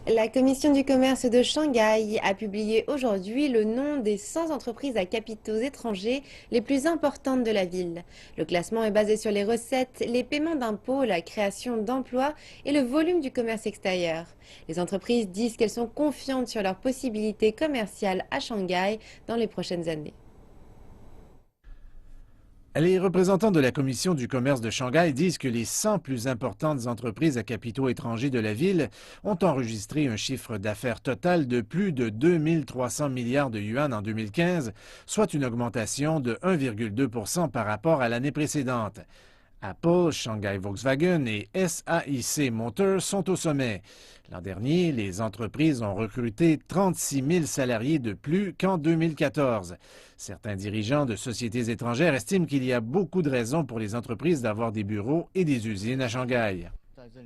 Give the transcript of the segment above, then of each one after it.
La Commission du commerce de Shanghai a publié aujourd'hui le nom des 100 entreprises à capitaux étrangers les plus importantes de la ville. Le classement est basé sur les recettes, les paiements d'impôts, la création d'emplois et le volume du commerce extérieur. Les entreprises disent qu'elles sont confiantes sur leurs possibilités commerciales à Shanghai dans les prochaines années. Les représentants de la Commission du commerce de Shanghai disent que les 100 plus importantes entreprises à capitaux étrangers de la ville ont enregistré un chiffre d'affaires total de plus de 2300 milliards de yuan en 2015, soit une augmentation de 1,2 par rapport à l'année précédente. Apple, Shanghai Volkswagen et SAIC Motors sont au sommet. L'an dernier, les entreprises ont recruté 36 000 salariés de plus qu'en 2014. Certains dirigeants de sociétés étrangères estiment qu'il y a beaucoup de raisons pour les entreprises d'avoir des bureaux et des usines à Shanghai.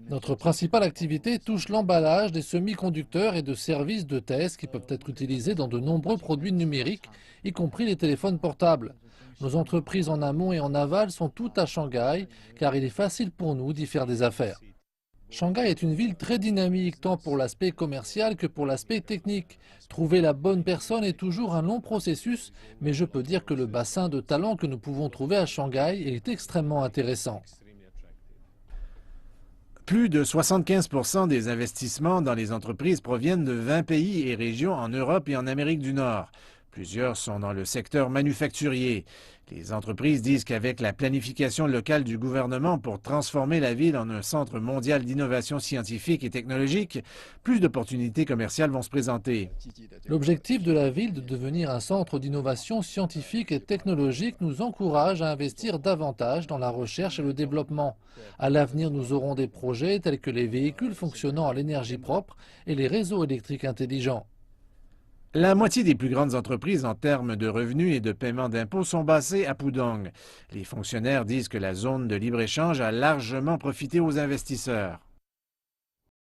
Notre principale activité touche l'emballage des semi-conducteurs et de services de test qui peuvent être utilisés dans de nombreux produits numériques, y compris les téléphones portables. Nos entreprises en amont et en aval sont toutes à Shanghai, car il est facile pour nous d'y faire des affaires. Shanghai est une ville très dynamique, tant pour l'aspect commercial que pour l'aspect technique. Trouver la bonne personne est toujours un long processus, mais je peux dire que le bassin de talents que nous pouvons trouver à Shanghai est extrêmement intéressant. Plus de 75 des investissements dans les entreprises proviennent de 20 pays et régions en Europe et en Amérique du Nord. Plusieurs sont dans le secteur manufacturier. Les entreprises disent qu'avec la planification locale du gouvernement pour transformer la ville en un centre mondial d'innovation scientifique et technologique, plus d'opportunités commerciales vont se présenter. L'objectif de la ville de devenir un centre d'innovation scientifique et technologique nous encourage à investir davantage dans la recherche et le développement. À l'avenir, nous aurons des projets tels que les véhicules fonctionnant à l'énergie propre et les réseaux électriques intelligents. La moitié des plus grandes entreprises en termes de revenus et de paiement d'impôts sont basées à Pudong. Les fonctionnaires disent que la zone de libre-échange a largement profité aux investisseurs.